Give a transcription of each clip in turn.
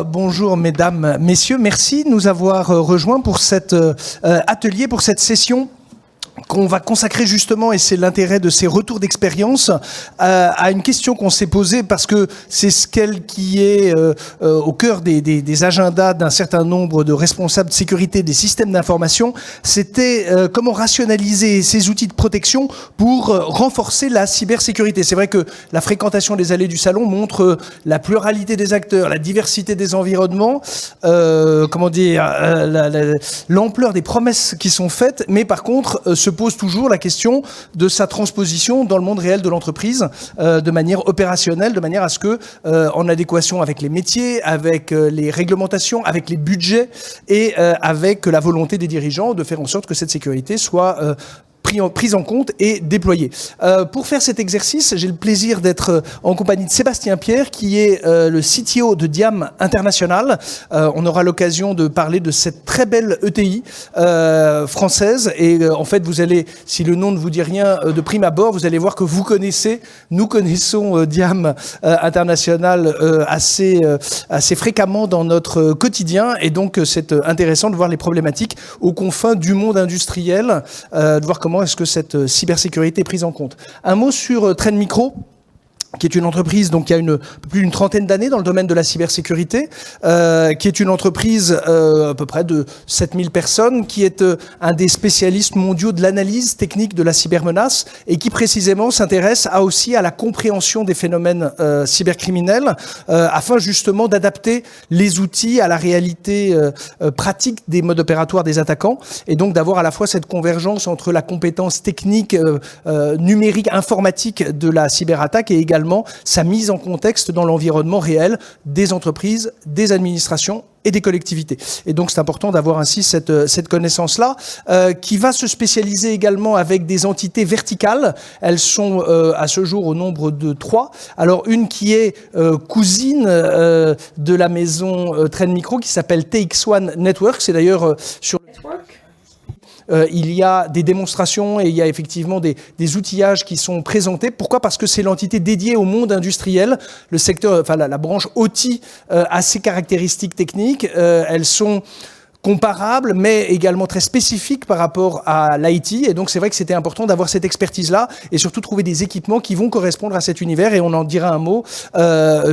bonjour mesdames, messieurs, merci de nous avoir rejoints pour cet atelier, pour cette session qu'on va consacrer justement, et c'est l'intérêt de ces retours d'expérience, à une question qu'on s'est posée parce que c'est celle qui est au cœur des agendas d'un certain nombre de responsables de sécurité des systèmes d'information. C'était comment rationaliser ces outils de protection pour renforcer la cybersécurité. C'est vrai que la fréquentation des allées du salon montre la pluralité des acteurs, la diversité des environnements, l'ampleur des promesses qui sont faites, mais par contre, se pose toujours la question de sa transposition dans le monde réel de l'entreprise de manière opérationnelle, de manière à ce que, en adéquation avec les métiers, avec les réglementations, avec les budgets et avec la volonté des dirigeants de faire en sorte que cette sécurité soit prise en compte et déployée. Pour faire cet exercice, j'ai le plaisir d'être en compagnie de Sébastien Pierre, qui est le CTO de Diam International. On aura l'occasion de parler de cette très belle ETI française. Et en fait, vous allez, si le nom ne vous dit rien de prime abord, vous allez voir que nous connaissons Diam International assez fréquemment dans notre quotidien. Et donc, c'est intéressant de voir les problématiques aux confins du monde industriel, de voir comment est-ce que cette cybersécurité est prise en compte. Un mot sur Trend Micro, qui est une entreprise donc qui a plus d'une trentaine d'années dans le domaine de la cybersécurité, qui est une entreprise à peu près de 7000 personnes, qui est un des spécialistes mondiaux de l'analyse technique de la cybermenace et qui précisément s'intéresse aussi à la compréhension des phénomènes cybercriminels afin justement d'adapter les outils à la réalité pratique des modes opératoires des attaquants et donc d'avoir à la fois cette convergence entre la compétence technique, numérique, informatique de la cyberattaque et également sa mise en contexte dans l'environnement réel des entreprises, des administrations et des collectivités. Et donc c'est important d'avoir ainsi cette connaissance-là, qui va se spécialiser également avec des entités verticales. Elles sont à ce jour au nombre de 3. Alors une qui est cousine de la maison Trend Micro, qui s'appelle TX1 Network. C'est d'ailleurs sur le network. Il y a des démonstrations et il y a effectivement des outillages qui sont présentés. Pourquoi ? Parce que c'est l'entité dédiée au monde industriel. Le secteur, enfin la branche OT a ses caractéristiques techniques. Elles sont comparables, mais également très spécifiques par rapport à l'IT. Et donc, c'est vrai que c'était important d'avoir cette expertise-là et surtout trouver des équipements qui vont correspondre à cet univers. Et on en dira un mot,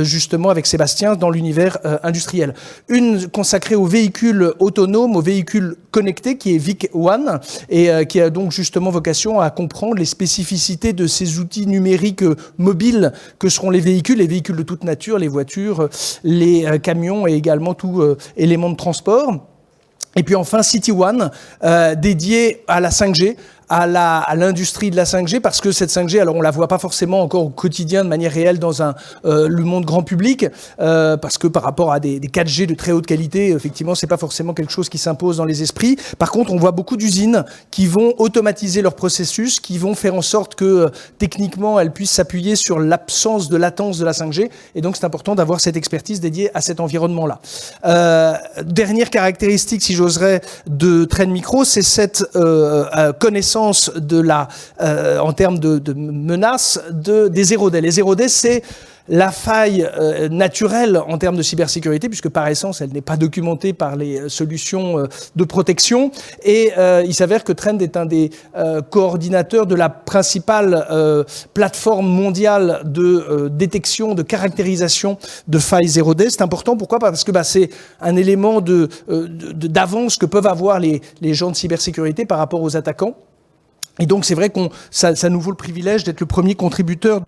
justement, avec Sébastien dans l'univers industriel. Une consacrée aux véhicules autonomes, aux véhicules connectés, qui est VIC One, et qui a donc justement vocation à comprendre les spécificités de ces outils numériques mobiles que seront les véhicules de toute nature, les voitures, les camions et également tout élément de transport. Et puis enfin, City One, dédié à la 5G, à l'industrie de la 5G, parce que cette 5G, alors on la voit pas forcément encore au quotidien de manière réelle dans le monde grand public, parce que par rapport à des 4G de très haute qualité, effectivement, c'est pas forcément quelque chose qui s'impose dans les esprits. Par contre, on voit beaucoup d'usines qui vont automatiser leur processus, qui vont faire en sorte que techniquement, elles puissent s'appuyer sur l'absence de latence de la 5G, et donc c'est important d'avoir cette expertise dédiée à cet environnement-là. Dernière caractéristique, si j'oserais, de Trend Micro, c'est cette connaissance en termes de menaces des zero day. Les zero day, c'est la faille naturelle en termes de cybersécurité, puisque par essence, elle n'est pas documentée par les solutions de protection. Et il s'avère que Trend est un des coordinateurs de la principale plateforme mondiale de détection, de caractérisation de failles zero day. C'est important. Pourquoi ? Parce que c'est un élément d'avance que peuvent avoir les gens de cybersécurité par rapport aux attaquants. Et donc, c'est vrai ça nous vaut le privilège d'être le premier contributeur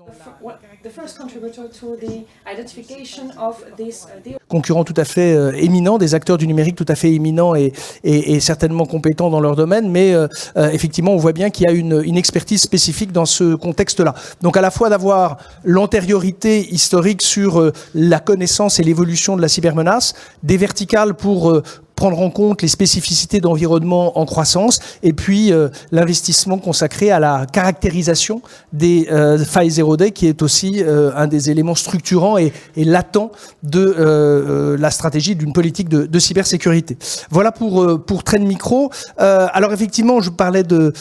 concurrents tout à fait éminents, des acteurs du numérique tout à fait éminents et certainement compétents dans leur domaine, mais effectivement, on voit bien qu'il y a une expertise spécifique dans ce contexte-là. Donc, à la fois d'avoir l'antériorité historique sur la connaissance et l'évolution de la cybermenace, des verticales pour prendre en compte les spécificités d'environnement en croissance, et puis l'investissement consacré à la caractérisation des failles zero day, qui est aussi un des éléments structurants et latent de la stratégie d'une politique de cybersécurité. Voilà pour Trend Micro. Alors effectivement, je parlais de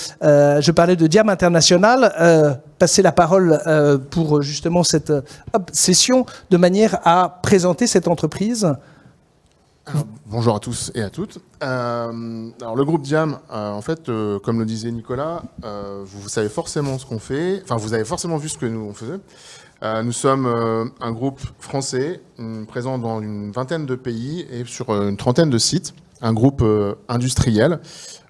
Diam International. Passer la parole pour justement cette session de manière à présenter cette entreprise. Alors, bonjour à tous et à toutes. Alors le groupe Diam, en fait, comme le disait Nicolas, vous savez forcément ce qu'on fait. Enfin, vous avez forcément vu ce que nous on faisait. Nous sommes un groupe français présent dans une vingtaine de pays et sur une trentaine de sites. Un groupe industriel.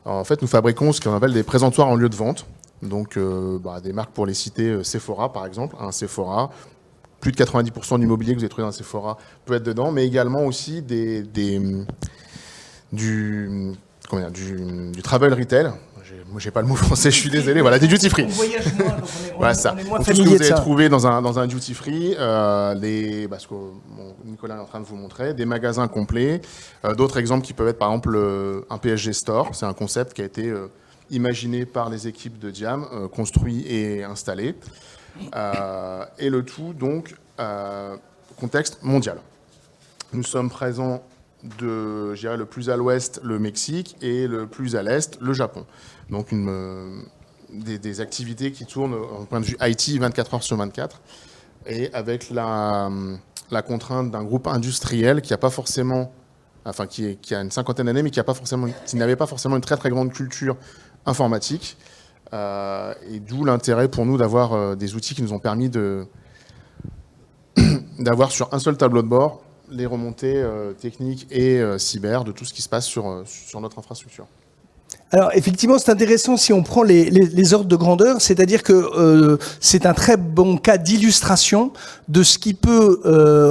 Alors, en fait, nous fabriquons ce qu'on appelle des présentoirs en lieu de vente. Donc, des marques pour les citer, Sephora par exemple, un Sephora. Plus de 90% du mobilier que vous avez trouvé dans un Sephora peut être dedans, mais également aussi du travel retail. Moi, j'ai pas le mot français, je suis désolé. Voilà, des duty free. On voyage moins, donc voilà ça. On est moins tout ce que familier vous de avez ça. trouvé dans un duty free, ce que Nicolas est en train de vous montrer, des magasins complets. D'autres exemples qui peuvent être par exemple un PSG Store. C'est un concept qui a été imaginé par les équipes de Diam, construit et installé. Et le tout, donc, contexte mondial. Nous sommes présents je dirais, le plus à l'ouest, le Mexique, et le plus à l'est, le Japon. Donc, des activités qui tournent, en point de vue IT, 24 heures sur 24, et avec la contrainte d'un groupe industriel qui a pas forcément, enfin, qui a une cinquantaine d'années, mais qui n'avait pas forcément une très, très grande culture informatique. Et d'où l'intérêt pour nous d'avoir des outils qui nous ont permis d'avoir sur un seul tableau de bord les remontées techniques et cyber de tout ce qui se passe sur notre infrastructure. Alors effectivement, c'est intéressant si on prend les ordres de grandeur, c'est-à-dire que c'est un très bon cas d'illustration de ce qui peut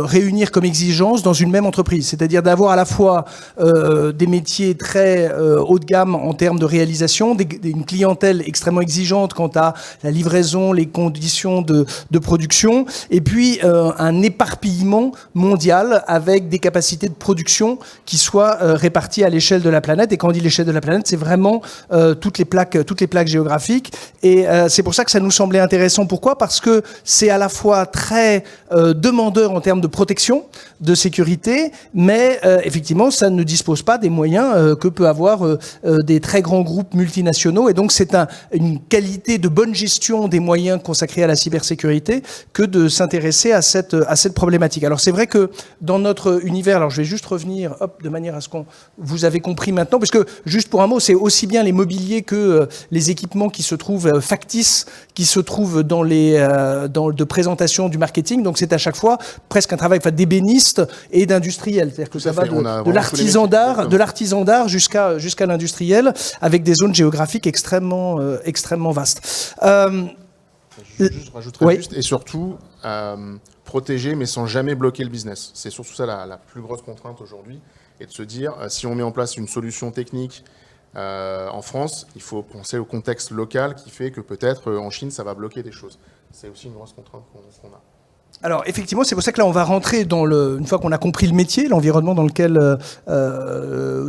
réunir comme exigence dans une même entreprise, c'est-à-dire d'avoir à la fois des métiers très haut de gamme en termes de réalisation, une clientèle extrêmement exigeante quant à la livraison, les conditions de production, et puis un éparpillement mondial avec des capacités de production qui soient réparties à l'échelle de la planète. Et quand on dit l'échelle de la planète, c'est vraiment toutes les plaques géographiques, et c'est pour ça que ça nous semblait intéressant. Pourquoi ? Parce que c'est à la fois très demandeur en termes de protection, de sécurité, mais effectivement ça ne dispose pas des moyens que peut avoir des très grands groupes multinationaux, et donc c'est une qualité de bonne gestion des moyens consacrés à la cybersécurité que de s'intéresser à cette problématique. Alors c'est vrai que dans notre univers, alors je vais juste revenir de manière à ce qu'on vous avez compris maintenant, parce que juste pour un mot, c'est aussi bien les mobiliers que les équipements qui se trouvent factices, qui se trouvent dans de présentation du marketing. Donc c'est à chaque fois presque un travail d'ébéniste et d'industriel. C'est-à-dire que ça va de l'artisan d'art jusqu'à l'industriel, avec des zones géographiques extrêmement vastes. Je rajouterais juste, et surtout protéger mais sans jamais bloquer le business. C'est surtout ça la plus grosse contrainte aujourd'hui, et de se dire si on met en place une solution technique en France, il faut penser au contexte local qui fait que peut-être en Chine ça va bloquer des choses. C'est aussi une grosse contrainte qu'on a. Alors effectivement, c'est pour ça que là on va rentrer une fois qu'on a compris le métier, l'environnement dans lequel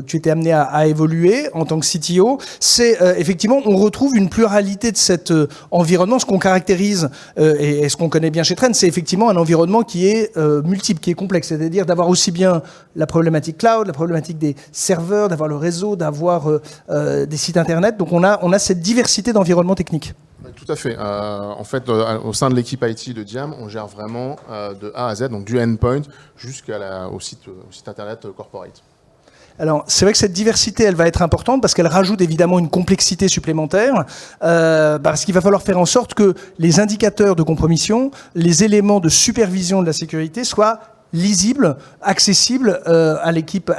tu étais amené à évoluer en tant que CTO, c'est effectivement on retrouve une pluralité de cet environnement. Ce qu'on caractérise et ce qu'on connaît bien chez Trend, c'est effectivement un environnement qui est multiple, qui est complexe, c'est-à-dire d'avoir aussi bien la problématique cloud, la problématique des serveurs, d'avoir le réseau, d'avoir des sites internet. Donc on a cette diversité d'environnements techniques. Tout à fait. En fait, au sein de l'équipe IT de Diam, on gère vraiment de A à Z, donc du endpoint jusqu'au site internet corporate. Alors, c'est vrai que cette diversité, elle va être importante parce qu'elle rajoute évidemment une complexité supplémentaire, parce qu'il va falloir faire en sorte que les indicateurs de compromission, les éléments de supervision de la sécurité soient lisibles, accessibles à l'équipe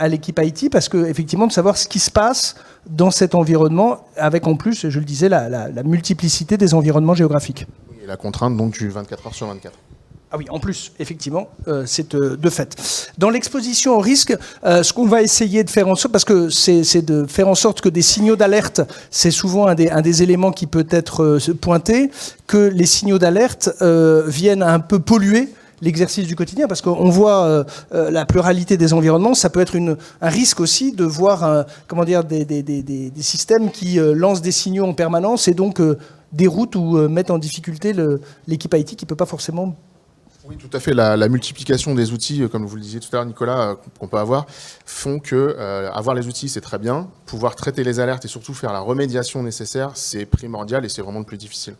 IT, parce que effectivement de savoir ce qui se passe dans cet environnement, avec en plus, je le disais, la multiplicité des environnements géographiques. Oui, et la contrainte donc du 24 heures sur 24. Ah oui, en plus, effectivement, c'est de fait. Dans l'exposition au risque, ce qu'on va essayer de faire en sorte, parce que c'est de faire en sorte que des signaux d'alerte, c'est souvent un des éléments qui peut être pointé, que les signaux d'alerte viennent un peu polluer l'exercice du quotidien, parce qu'on voit la pluralité des environnements, ça peut être un risque aussi de voir des systèmes qui lancent des signaux en permanence et donc déroutent ou mettent en difficulté l'équipe IT qui ne peut pas forcément... Oui, tout à fait. La multiplication des outils, comme vous le disiez tout à l'heure, Nicolas, qu'on peut avoir, font que avoir les outils, c'est très bien. Pouvoir traiter les alertes et surtout faire la remédiation nécessaire, c'est primordial et c'est vraiment le plus difficile.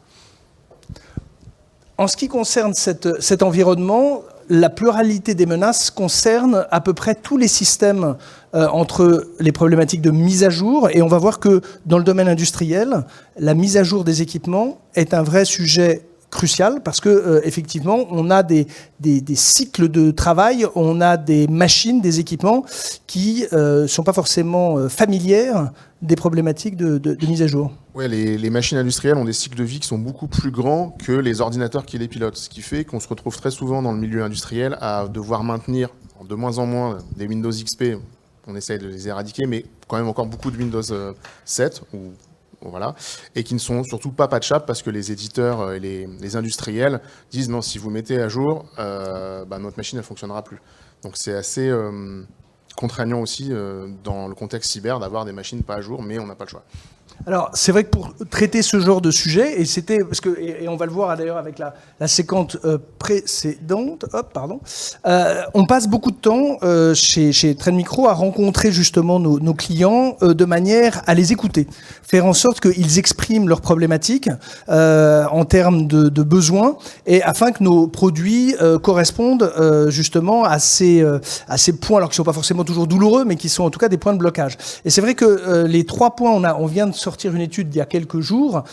En ce qui concerne cet environnement, la pluralité des menaces concerne à peu près tous les systèmes entre les problématiques de mise à jour. Et on va voir que dans le domaine industriel, la mise à jour des équipements est un vrai sujet crucial parce que effectivement on a des cycles de travail, on a des machines, des équipements qui sont pas forcément familières des problématiques de mise à jour. Ouais, les machines industrielles ont des cycles de vie qui sont beaucoup plus grands que les ordinateurs qui les pilotent, ce qui fait qu'on se retrouve très souvent dans le milieu industriel à devoir maintenir de moins en moins des Windows XP. On essaye de les éradiquer, mais quand même encore beaucoup de Windows 7 voilà, et qui ne sont surtout pas patchables parce que les éditeurs et les industriels disent non, si vous mettez à jour, notre machine ne fonctionnera plus. Donc c'est assez contraignant aussi dans le contexte cyber d'avoir des machines pas à jour, mais on n'a pas le choix. Alors, c'est vrai que pour traiter ce genre de sujet, et on va le voir d'ailleurs avec la séquence précédente, on passe beaucoup de temps chez Trend Micro à rencontrer justement nos clients de manière à les écouter, faire en sorte qu'ils expriment leurs problématiques en termes de besoins, et afin que nos produits correspondent justement à ces points, alors qu'ils ne sont pas forcément toujours douloureux, mais qui sont en tout cas des points de blocage. Et c'est vrai que les 3 points, on vient de sortir une étude il y a quelques jours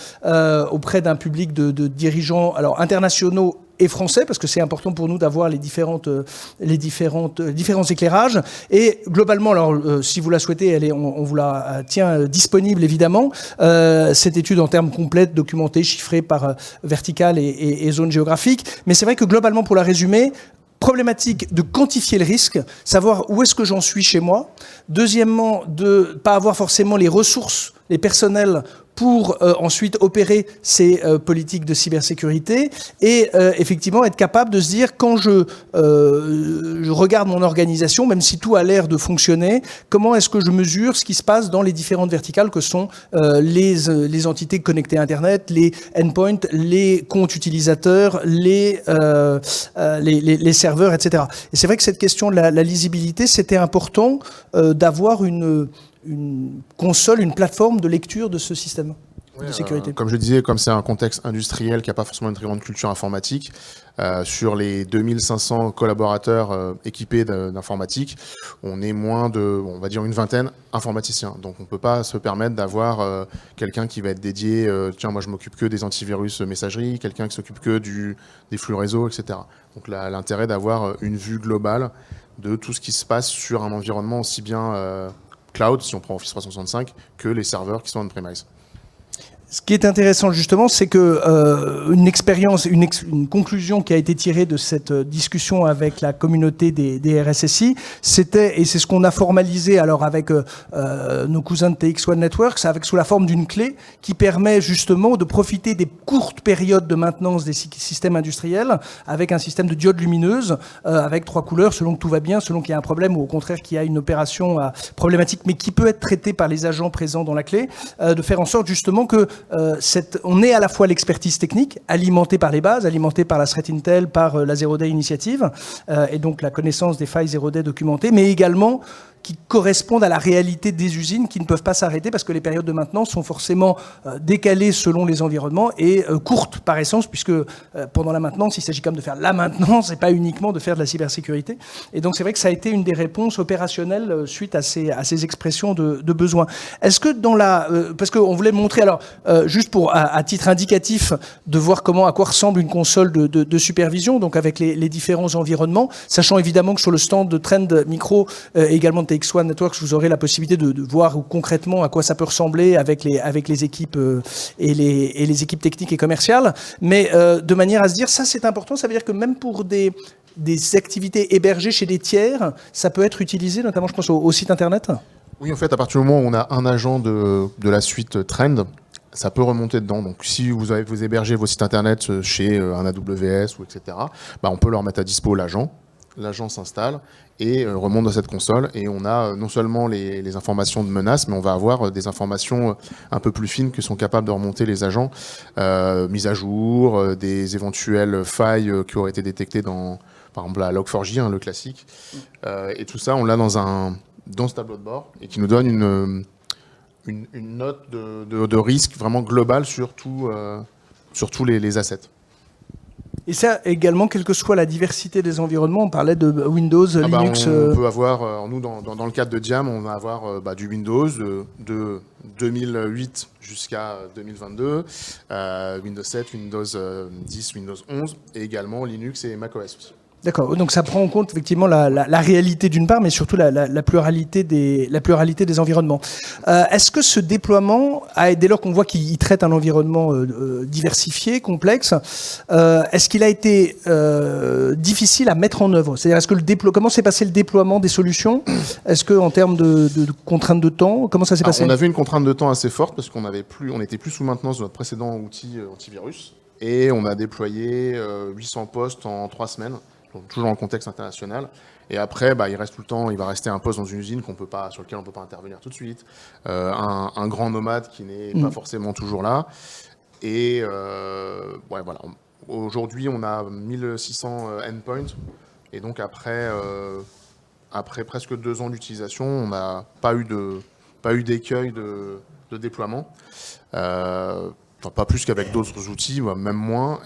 auprès d'un public de dirigeants internationaux et français, parce que c'est important pour nous d'avoir les différents éclairages. Et globalement, alors si vous la souhaitez, on vous la tient disponible évidemment. Cette étude en termes complets, documentée, chiffrée par verticale et zone géographique. Mais c'est vrai que globalement, pour la résumer, problématique de quantifier le risque, savoir où est-ce que j'en suis chez moi. Deuxièmement, de ne pas avoir forcément les ressources, les personnels pour ensuite opérer ces politiques de cybersécurité et effectivement être capable de se dire quand je regarde mon organisation, même si tout a l'air de fonctionner, comment est-ce que je mesure ce qui se passe dans les différentes verticales que sont les entités connectées à Internet, les endpoints, les comptes utilisateurs, les serveurs, etc. Et c'est vrai que cette question de la lisibilité, c'était important d'avoir une console, une plateforme de lecture de ce système de sécurité. Comme je disais, comme c'est un contexte industriel qui n'a pas forcément une très grande culture informatique, sur les 2500 collaborateurs équipés d'informatique, on est moins de, on va dire, une vingtaine informaticiens. Donc on ne peut pas se permettre d'avoir quelqu'un qui va être dédié, tiens, moi je m'occupe que des antivirus messagerie, quelqu'un qui s'occupe que des flux réseau, etc. Donc l'intérêt d'avoir une vue globale de tout ce qui se passe sur un environnement aussi bien cloud, si on prend Office 365, que les serveurs qui sont on-premise. Ce qui est intéressant justement, c'est que une conclusion qui a été tirée de cette discussion avec la communauté des RSSI, c'était, et c'est ce qu'on a formalisé alors avec nos cousins de TX1 Networks, sous la forme d'une clé qui permet justement de profiter des courtes périodes de maintenance des systèmes industriels avec un système de diodes lumineuses avec 3 couleurs selon que tout va bien, selon qu'il y a un problème ou au contraire qu'il y a une opération problématique, mais qui peut être traitée par les agents présents dans la clé, de faire en sorte justement que on est à la fois l'expertise technique, alimentée par les bases, alimentée par la Threat Intel, par la Zero Day Initiative, et donc la connaissance des failles Zero Day documentées, mais également qui correspondent à la réalité des usines qui ne peuvent pas s'arrêter parce que les périodes de maintenance sont forcément décalées selon les environnements et courtes par essence, puisque pendant la maintenance, il s'agit quand même de faire la maintenance et pas uniquement de faire de la cybersécurité. Et donc c'est vrai que ça a été une des réponses opérationnelles suite à ces expressions de besoin. Est-ce que parce qu'on voulait montrer, alors juste pour à titre indicatif de voir à quoi ressemble une console de supervision, donc avec les différents environnements, sachant évidemment que sur le stand de Trend Micro également de TX1 Networks, vous aurez la possibilité de voir concrètement à quoi ça peut ressembler avec les équipes et les équipes techniques et commerciales. Mais de manière à se dire, ça c'est important, ça veut dire que même pour des activités hébergées chez des tiers, ça peut être utilisé, notamment je pense au site internet. Oui, en fait, à partir du moment où on a un agent de la suite Trend, ça peut remonter dedans. Donc si vous hébergez vos sites internet chez un AWS ou etc., on peut leur mettre à dispo l'agent. L'agent s'installe et remonte dans cette console, et on a non seulement les informations de menaces, mais on va avoir des informations un peu plus fines que sont capables de remonter les agents, mise à jour, des éventuelles failles qui auraient été détectées dans, par exemple, la Log4j, le classique. Et tout ça, on l'a dans ce tableau de bord, et qui nous donne une note de risque vraiment globale sur tous les assets. Et ça également, quelle que soit la diversité des environnements, on parlait de Windows, Linux... On peut avoir, nous dans le cadre de Diam, on va avoir du Windows de 2008 jusqu'à 2022, Windows 7, Windows 10, Windows 11, et également Linux et macOS aussi. D'accord, donc ça prend en compte effectivement la réalité d'une part, mais surtout la pluralité des environnements. Est-ce que ce déploiement, dès lors qu'on voit qu'il traite un environnement diversifié, complexe, est-ce qu'il a été difficile à mettre en œuvre? C'est-à-dire, comment s'est passé le déploiement des solutions? Est-ce que en termes de contraintes de temps, comment ça s'est passé? On avait une contrainte de temps assez forte parce qu'on n'était plus sous maintenance de notre précédent outil antivirus, et on a déployé 800 postes en 3 semaines. Donc, toujours dans le contexte international. Et après, il reste tout le temps, il va rester un poste dans une usine sur lequel on ne peut pas intervenir tout de suite. Un grand nomade qui n'est pas forcément toujours là. Et voilà. Aujourd'hui, on a 1600 endpoints. Et donc, après presque 2 ans d'utilisation, on n'a pas eu d'écueil de déploiement. Pas plus qu'avec d'autres outils, même moins.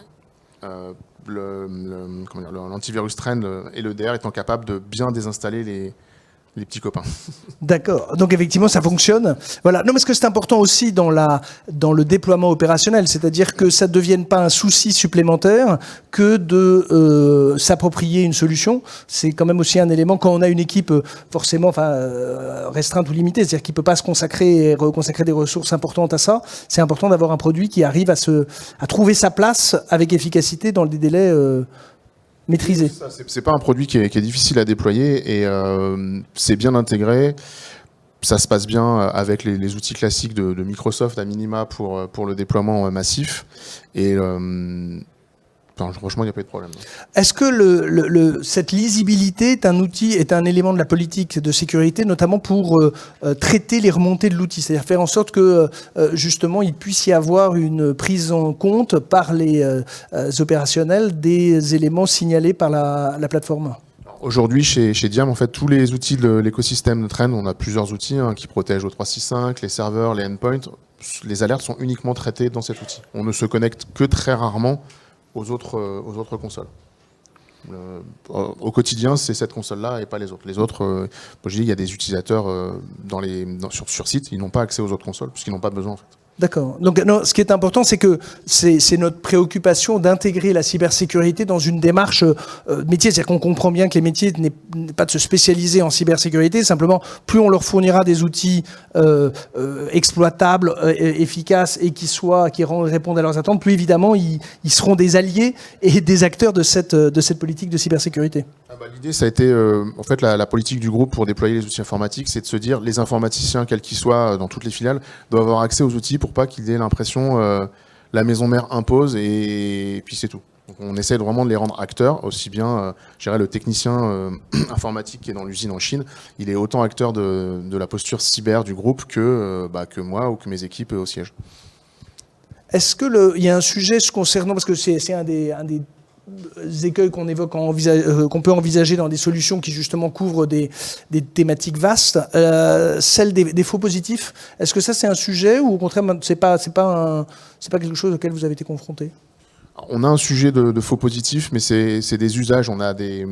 L'antivirus Trend et le DR étant capable de bien désinstaller les petits copains. D'accord. Donc effectivement, ça fonctionne. Voilà. Non, mais ce que c'est important aussi dans le déploiement opérationnel, c'est-à-dire que ça ne devienne pas un souci supplémentaire que de s'approprier une solution. C'est quand même aussi un élément quand on a une équipe forcément restreinte ou limitée, c'est-à-dire qu'il ne peut pas se consacrer des ressources importantes à ça. C'est important d'avoir un produit qui arrive à trouver sa place avec efficacité dans des délais maîtrisé. C'est pas un produit qui est difficile à déployer, et c'est bien intégré. Ça se passe bien avec les outils classiques de Microsoft à minima pour le déploiement massif. Et franchement, il n'y a pas eu de problème. Est-ce que cette lisibilité est un élément de la politique de sécurité, notamment pour traiter les remontées de l'outil, c'est-à-dire faire en sorte que justement il puisse y avoir une prise en compte par les opérationnels des éléments signalés par la plateforme? Aujourd'hui, chez Diam, en fait, tous les outils de l'écosystème de Trend, on a plusieurs outils qui protègent O365, les serveurs, les endpoints. Les alertes sont uniquement traitées dans cet outil. On ne se connecte que très rarement aux autres consoles. Au quotidien, c'est cette console-là et pas les autres. Les autres, je dis, il y a des utilisateurs sur site, ils n'ont pas accès aux autres consoles puisqu'ils n'ont pas besoin en fait. D'accord. Donc, non, ce qui est important, c'est que c'est notre préoccupation d'intégrer la cybersécurité dans une démarche métier. C'est-à-dire qu'on comprend bien que les métiers n'est pas de se spécialiser en cybersécurité. Simplement, plus on leur fournira des outils exploitables, efficaces et qui répondent à leurs attentes, plus évidemment, ils seront des alliés et des acteurs de cette politique de cybersécurité. L'idée, ça a été, en fait, la politique du groupe pour déployer les outils informatiques, c'est de se dire, les informaticiens, quels qu'ils soient, dans toutes les filiales, doivent avoir accès aux outils pour pas qu'ils aient l'impression la maison mère impose et puis c'est tout. Donc on essaie vraiment de les rendre acteurs, aussi bien, je dirais, le technicien informatique qui est dans l'usine en Chine, il est autant acteur de la posture cyber du groupe que moi ou que mes équipes au siège. Est-ce qu'il y a un sujet concernant, parce que c'est un des écueils qu'on évoque, qu'on peut envisager dans des solutions qui justement couvrent des thématiques vastes, celle des faux positifs. Est-ce que ça c'est un sujet ou au contraire c'est pas quelque chose auquel vous avez été confronté? On a un sujet de faux positifs, mais c'est des usages. On a des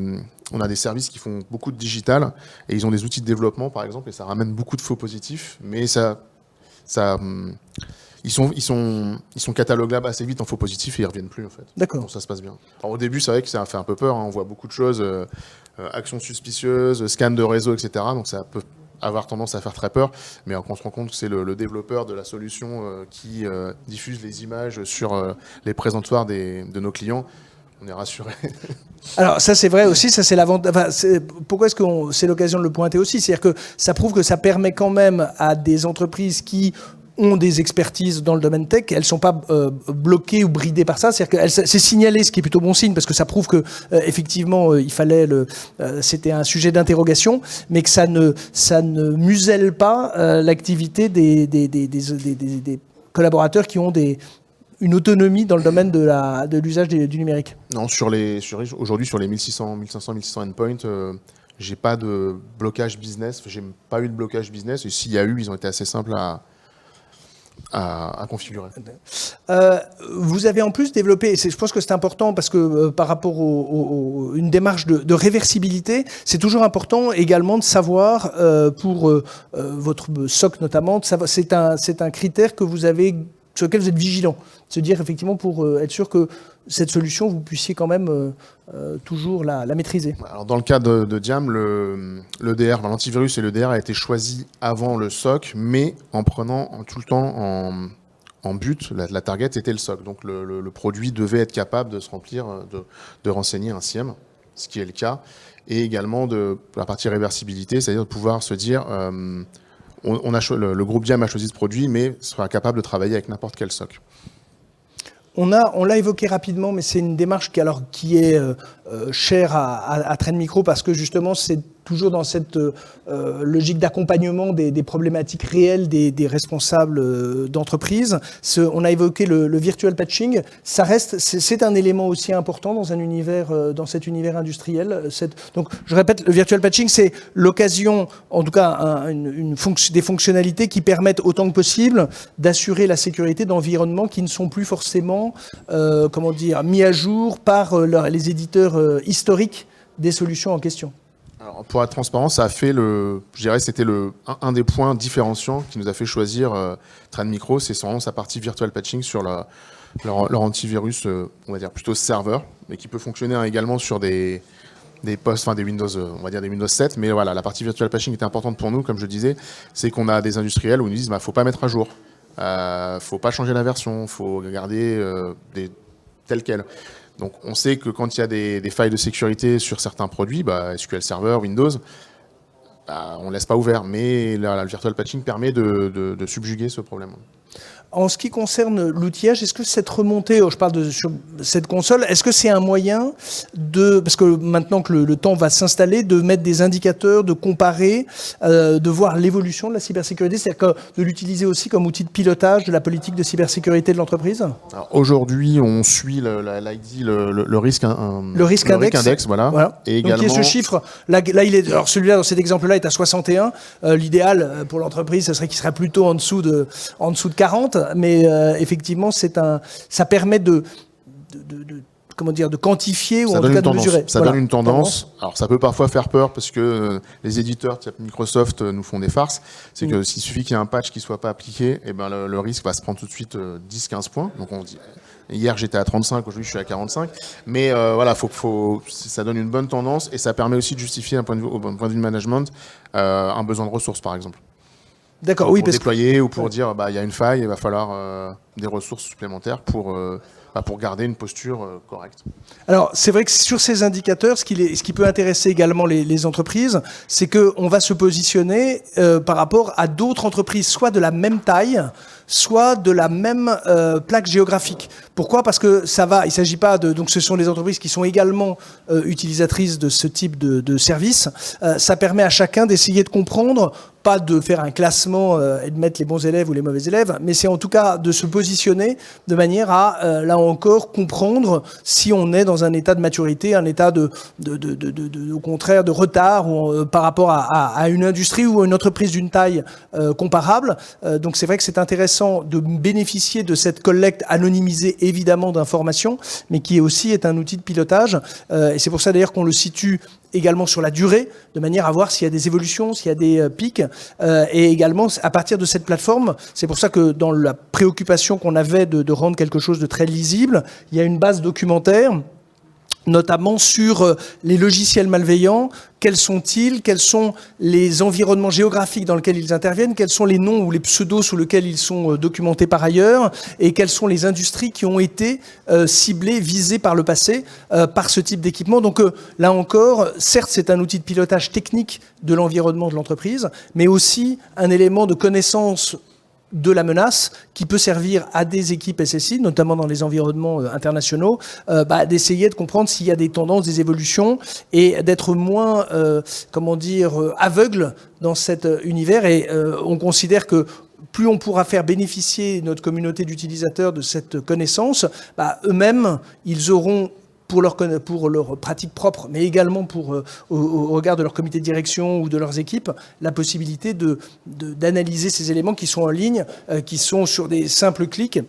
services qui font beaucoup de digital et ils ont des outils de développement par exemple et ça ramène beaucoup de faux positifs, mais ils sont catalogables assez vite en faux positifs et ils reviennent plus en fait. D'accord. Donc ça se passe bien. Alors, au début, c'est vrai que ça a fait un peu peur. On voit beaucoup de choses, actions suspicieuses, scans de réseau, etc. Donc ça peut avoir tendance à faire très peur. Mais on se rend compte que c'est le développeur de la solution qui diffuse les images sur les présentoirs de nos clients. On est rassuré. Alors ça c'est vrai aussi, ça c'est l'avantage. Pourquoi est-ce que c'est l'occasion de le pointer aussi? C'est-à-dire que ça prouve que ça permet quand même à des entreprises qui ont des expertises dans le domaine tech, elles ne sont pas bloquées ou bridées par ça. C'est-à-dire que c'est signalé, ce qui est plutôt bon signe, parce que ça prouve que effectivement, il fallait c'était un sujet d'interrogation, mais que ça ne muselle pas l'activité des collaborateurs qui ont une autonomie dans le domaine de l'usage du numérique. Non, aujourd'hui, sur les 1500, 1500 endpoints, j'ai pas de blocage business. J'ai pas eu de blocage business. Et s'il y a eu, ils ont été assez simples à configurer. Vous avez en plus développé, et je pense que c'est important parce que par rapport une démarche de réversibilité, c'est toujours important également de savoir, pour votre SOC notamment, c'est un critère que vous avez, sur lequel vous êtes vigilant. Se dire effectivement pour être sûr que cette solution, vous puissiez quand même toujours la maîtriser. Alors dans le cas de Diam, l'EDR, l'antivirus et l'EDR a été choisi avant le SOC, mais en prenant tout le temps en but, la target était le SOC. Donc le produit devait être capable de se remplir, de renseigner un SIEM, ce qui est le cas, et également de la partie réversibilité, c'est-à-dire de pouvoir se dire le groupe Diam a choisi ce produit, mais sera capable de travailler avec n'importe quel SOC. On l'a évoqué rapidement, mais c'est une démarche qui est chère à Trend Micro parce que justement c'est toujours dans cette logique d'accompagnement des problématiques réelles des responsables d'entreprise. On a évoqué le virtual patching. C'est un élément aussi important dans dans cet univers industriel. Donc, je répète, le virtual patching, c'est l'occasion, en tout cas, des fonctionnalités qui permettent autant que possible d'assurer la sécurité d'environnements qui ne sont plus forcément, mis à jour par les éditeurs historiques des solutions en question. Alors, pour être transparent, ça a fait je dirais, c'était un des points différenciants qui nous a fait choisir Trend Micro, c'est vraiment sa partie virtual patching sur leur antivirus, on va dire plutôt serveur, mais qui peut fonctionner également sur des postes, des Windows, on va dire des Windows 7. Mais voilà, la partie virtual patching était importante pour nous, comme je disais, c'est qu'on a des industriels où ils nous disent, faut pas mettre à jour, faut pas changer la version, faut garder tel quel. Donc on sait que quand il y a des failles de sécurité sur certains produits, SQL Server, Windows, on ne laisse pas ouvert. Mais le virtual patching permet de subjuguer ce problème. En ce qui concerne l'outillage, est-ce que cette remontée, je parle sur cette console, est-ce que c'est un moyen parce que maintenant que le temps va s'installer, de mettre des indicateurs, de comparer, de voir l'évolution de la cybersécurité, c'est-à-dire de l'utiliser aussi comme outil de pilotage de la politique de cybersécurité de l'entreprise ? Aujourd'hui, on suit l'ID, le risque index, voilà. Et donc, il y a ce chiffre. Là, alors celui-là, dans cet exemple-là, est à 61. L'idéal pour l'entreprise, ce serait qu'il serait plutôt en dessous de 40. Mais effectivement, ça permet de quantifier ou en tout cas de mesurer. Ça donne une tendance. Alors ça peut parfois faire peur parce que les éditeurs type Microsoft nous font des farces. C'est que s'il suffit qu'il y ait un patch qui ne soit pas appliqué, le risque va se prendre tout de suite 10-15 points. Donc on dit, hier j'étais à 35, aujourd'hui je suis à 45. Mais ça donne une bonne tendance et ça permet aussi de justifier au point de vue management un besoin de ressources par exemple. D'accord, pour déployer ou pour dire il y a une faille, il va falloir des ressources supplémentaires pour garder une posture correcte. Alors c'est vrai que sur ces indicateurs, ce qui peut intéresser également les entreprises, c'est qu'on va se positionner par rapport à d'autres entreprises, soit de la même taille, soit de la même plaque géographique. Pourquoi ? Parce que il s'agit pas donc ce sont les entreprises qui sont également utilisatrices de ce type de service. Ça permet à chacun d'essayer de comprendre, pas de faire un classement et de mettre les bons élèves ou les mauvais élèves, mais c'est en tout cas de se positionner de manière à, là encore, comprendre si on est dans un état de maturité, un état au contraire de retard par rapport à une industrie ou à une entreprise d'une taille comparable. Donc c'est vrai que c'est intéressant de bénéficier de cette collecte anonymisée évidemment d'informations, mais qui aussi est un outil de pilotage. Et c'est pour ça d'ailleurs qu'on le situe également sur la durée, de manière à voir s'il y a des évolutions, s'il y a des pics. Et également, à partir de cette plateforme, c'est pour ça que dans la préoccupation qu'on avait de rendre quelque chose de très lisible, il y a une base documentaire, notamment sur les logiciels malveillants. Quels sont-ils ? Quels sont les environnements géographiques dans lesquels ils interviennent ? Quels sont les noms ou les pseudos sous lesquels ils sont documentés par ailleurs ? Et quelles sont les industries qui ont été ciblées, visées par le passé par ce type d'équipement ? Donc là encore, certes, c'est un outil de pilotage technique de l'environnement de l'entreprise, mais aussi un élément de connaissance de la menace qui peut servir à des équipes SSI, notamment dans les environnements internationaux, d'essayer de comprendre s'il y a des tendances, des évolutions et d'être moins, aveugle dans cet univers. Et on considère que plus on pourra faire bénéficier notre communauté d'utilisateurs de cette connaissance, eux-mêmes, ils auront pour leur pratique propre, mais également au regard de leur comité de direction ou de leurs équipes, la possibilité d'analyser ces éléments qui sont en ligne, qui sont sur des simples clics,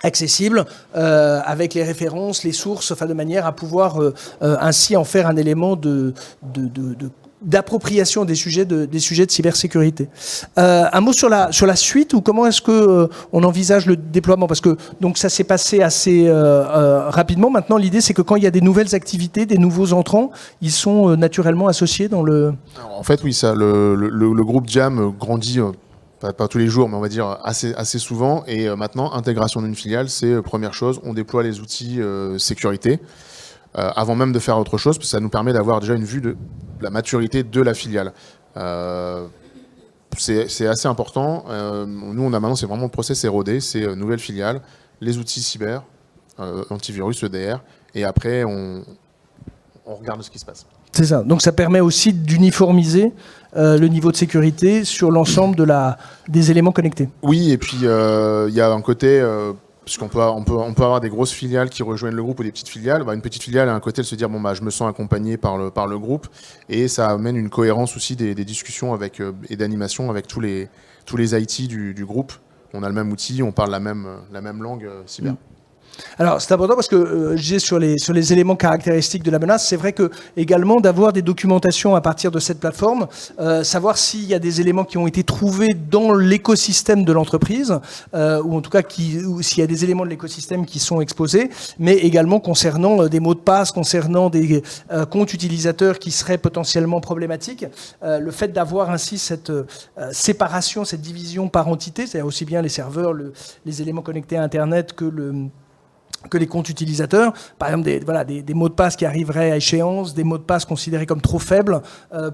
accessibles, avec les références, les sources, de manière à pouvoir ainsi en faire un élément d'appropriation des sujets de cybersécurité. Un mot sur la suite, ou comment est-ce que on envisage le déploiement, parce que donc ça s'est passé assez rapidement. Maintenant, l'idée c'est que quand il y a des nouvelles activités, des nouveaux entrants, ils sont naturellement associés dans le. Alors, en fait, oui, ça, le groupe Jam grandit. Pas tous les jours, mais on va dire assez souvent. Et maintenant, intégration d'une filiale, c'est première chose. On déploie les outils sécurité. Avant même de faire autre chose, parce que ça nous permet d'avoir déjà une vue de la maturité de la filiale. C'est assez important. Nous, on a maintenant, c'est vraiment le process érodé, c'est nouvelle filiale, les outils cyber, antivirus, EDR, et après, on regarde ce qui se passe. C'est ça. Donc ça permet aussi d'uniformiser le niveau de sécurité sur l'ensemble des éléments connectés. Oui, et puis il y a un côté... Puisqu'on peut avoir des grosses filiales qui rejoignent le groupe ou des petites filiales. Une petite filiale a un côté de se dire je me sens accompagné par le groupe, et ça amène une cohérence aussi des discussions et d'animation avec tous les IT du groupe. On a le même outil, on parle la même langue cyber. Alors c'est important parce que sur les éléments caractéristiques de la menace, c'est vrai que également d'avoir des documentations à partir de cette plateforme, savoir s'il y a des éléments qui ont été trouvés dans l'écosystème de l'entreprise, ou en tout cas s'il y a des éléments de l'écosystème qui sont exposés, mais également concernant des mots de passe, concernant des comptes utilisateurs qui seraient potentiellement problématiques. Le fait d'avoir ainsi cette séparation, cette division par entité, c'est-à-dire aussi bien les serveurs, les éléments connectés à Internet que les comptes utilisateurs, par exemple des mots de passe qui arriveraient à échéance, des mots de passe considérés comme trop faibles,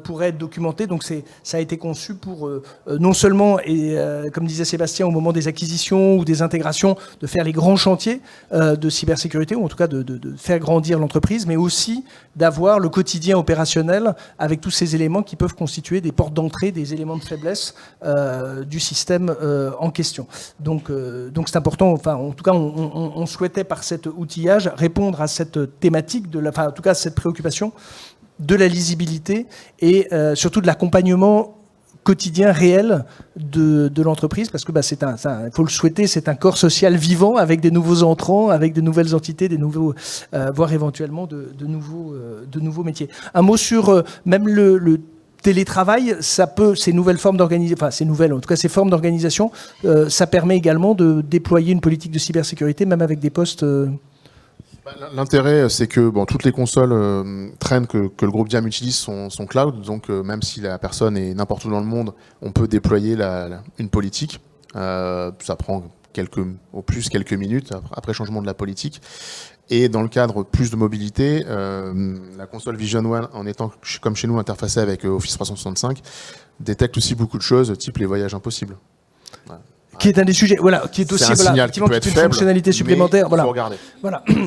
pourraient être documentés. Donc ça a été conçu pour non seulement, et comme disait Sébastien, au moment des acquisitions ou des intégrations, de faire les grands chantiers de cybersécurité, ou en tout cas de faire grandir l'entreprise, mais aussi d'avoir le quotidien opérationnel avec tous ces éléments qui peuvent constituer des portes d'entrée, des éléments de faiblesse du système en question. Donc c'est important, en tout cas on souhaitait par cet outillage répondre à cette thématique, en tout cas cette préoccupation de la lisibilité et surtout de l'accompagnement quotidien réel de l'entreprise, parce que il faut le souhaiter, c'est un corps social vivant avec des nouveaux entrants, avec de nouvelles entités, voire éventuellement de nouveaux métiers. Un mot sur même le télétravail, ces nouvelles formes d'organisation, ces formes d'organisation, ça permet également de déployer une politique de cybersécurité, même avec des postes. L'intérêt, c'est que toutes les consoles traînent que le groupe Jam utilise son cloud, donc même si la personne est n'importe où dans le monde, on peut déployer une politique. Ça prend au plus quelques minutes après changement de la politique. Et dans le cadre plus de mobilité, la console Vision One, en étant comme chez nous interfacée avec Office 365, détecte aussi beaucoup de choses, type les voyages impossibles. Ouais. Qui est un des sujets, qui est aussi un signal qui peut être une faible, fonctionnalité supplémentaire. Il faut regarder.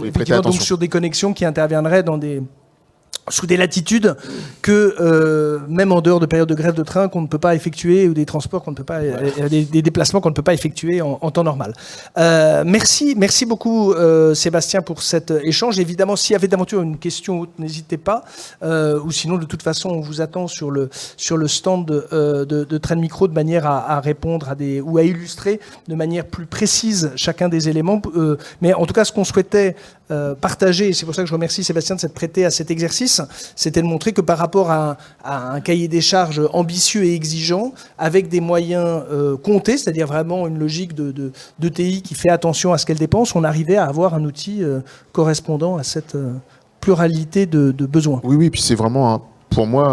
Effectivement, donc sur des connexions qui interviendraient sous des latitudes que même en dehors de périodes de grève de train qu'on ne peut pas effectuer, ou des transports qu'on ne peut pas, des déplacements qu'on ne peut pas effectuer en temps normal. Merci beaucoup Sébastien pour cet échange. Évidemment, s'il y avait d'aventure une question, n'hésitez pas. Ou sinon, de toute façon, on vous attend sur le stand de Trend Micro de manière à répondre ou à illustrer de manière plus précise chacun des éléments. Mais en tout cas, ce qu'on souhaitait partager, et c'est pour ça que je remercie Sébastien de s'être prêté à cet exercice, c'était de montrer que par rapport à un cahier des charges ambitieux et exigeant, avec des moyens comptés, c'est-à-dire vraiment une logique de TI qui fait attention à ce qu'elle dépense, on arrivait à avoir un outil correspondant à cette pluralité de besoins. Oui, puis c'est vraiment pour moi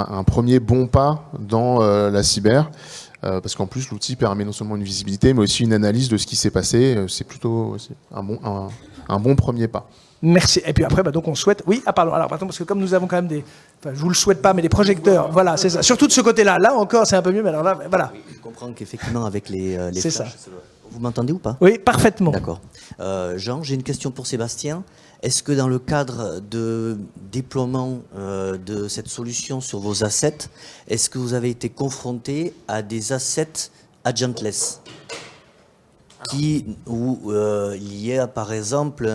un premier bon pas dans la cyber. Parce qu'en plus, l'outil permet non seulement une visibilité, mais aussi une analyse de ce qui s'est passé. C'est plutôt un bon premier pas. Merci. Et puis après, donc on souhaite... Oui, pardon. Alors, parce que comme nous avons quand même des... Enfin, je vous le souhaite pas, mais des projecteurs. Voilà, c'est ça. Surtout de ce côté-là. Là encore, c'est un peu mieux, mais alors là, voilà. Oui, je comprends qu'effectivement, avec les c'est flashs... ça. Vous m'entendez ou pas? Oui, parfaitement. D'accord. Jean, j'ai une question pour Sébastien. Est-ce que dans le cadre de déploiement de cette solution sur vos assets, est-ce que vous avez été confronté à des assets agentless où il y a par exemple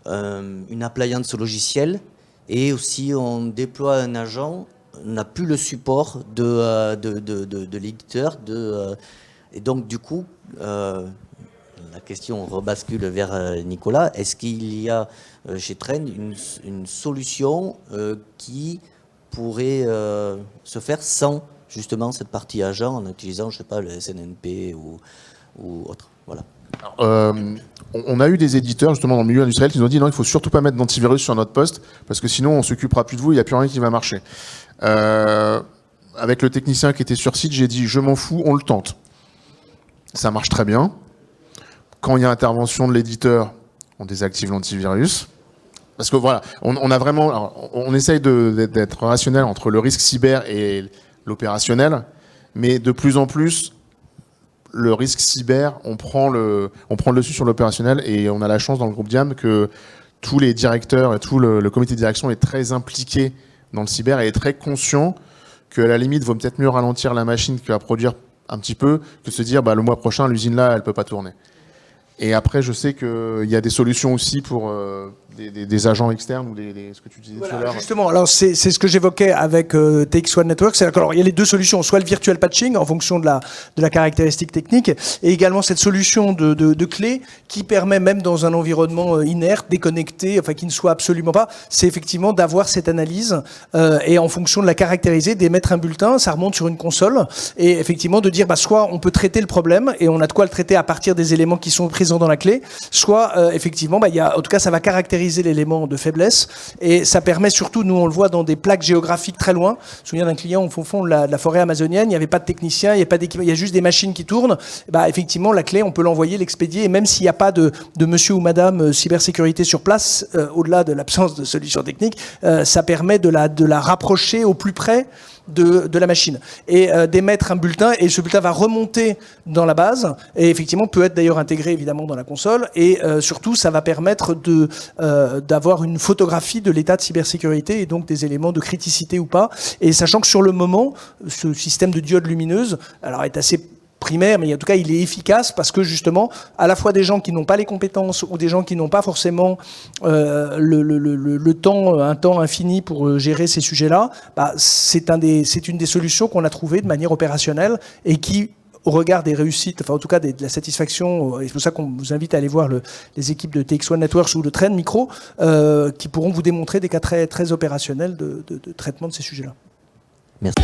une appliance logicielle et aussi on déploie un agent, on n'a plus le support de l'éditeur, et donc du coup, la question rebascule vers Nicolas, est-ce qu'il y a chez Trend une solution qui pourrait se faire sans justement cette partie agent en utilisant, je sais pas, le SNMP ou autre? Voilà. Alors, on a eu des éditeurs justement dans le milieu industriel qui nous ont dit non, il faut surtout pas mettre d'antivirus sur notre poste parce que sinon on s'occupera plus de vous, il n'y a plus rien qui va marcher. Avec le technicien qui était sur site, j'ai dit je m'en fous, on le tente. Ça marche très bien. Quand il y a intervention de l'éditeur, on désactive l'antivirus. Parce que voilà, on a vraiment, alors, on essaye d'être rationnel entre le risque cyber et l'opérationnel, mais de plus en plus, le risque cyber, on prend le dessus sur l'opérationnel, et on a la chance dans le groupe Diam que tous les directeurs et tout le comité de direction est très impliqué dans le cyber et est très conscient qu'à la limite, il vaut peut-être mieux ralentir la machine qui va produire un petit peu que se dire le mois prochain, l'usine là, elle peut pas tourner. Et après, je sais qu'il y a des solutions aussi pour des agents externes ou ce que tu disais tout à l'heure. Justement, alors c'est ce que j'évoquais avec TX1 Networks. Alors, il y a les deux solutions, soit le virtual patching en fonction de la caractéristique technique, et également cette solution de clé qui permet même dans un environnement inerte, déconnecté, enfin qui ne soit absolument pas, c'est effectivement d'avoir cette analyse et en fonction de la caractériser, d'émettre un bulletin, ça remonte sur une console, et effectivement de dire soit on peut traiter le problème et on a de quoi le traiter à partir des éléments qui sont présents dans la clé, soit effectivement, en tout cas ça va caractériser l'élément de faiblesse, et ça permet surtout, nous on le voit dans des plaques géographiques très loin. Je me souviens d'un client au fond de la forêt amazonienne, il n'y avait pas de technicien, il n'y a pas d'équipement, il y a juste des machines qui tournent. Effectivement la clé on peut l'envoyer, l'expédier, et même s'il n'y a pas de monsieur ou madame cybersécurité sur place, au-delà de l'absence de solution technique, ça permet de la rapprocher au plus près de la machine et d'émettre un bulletin, et ce bulletin va remonter dans la base et effectivement peut être d'ailleurs intégré évidemment dans la console, et surtout ça va permettre d'avoir une photographie de l'état de cybersécurité et donc des éléments de criticité ou pas, et sachant que sur le moment ce système de diodes lumineuses alors est assez primaire, mais en tout cas il est efficace parce que justement à la fois des gens qui n'ont pas les compétences ou des gens qui n'ont pas forcément le temps, un temps infini pour gérer ces sujets-là, c'est une des solutions qu'on a trouvées de manière opérationnelle et qui, au regard des réussites, enfin en tout cas de la satisfaction, et c'est pour ça qu'on vous invite à aller voir les équipes de TX1 Networks ou de Trend Micro, qui pourront vous démontrer des cas très, très opérationnels de traitement de ces sujets-là. Merci.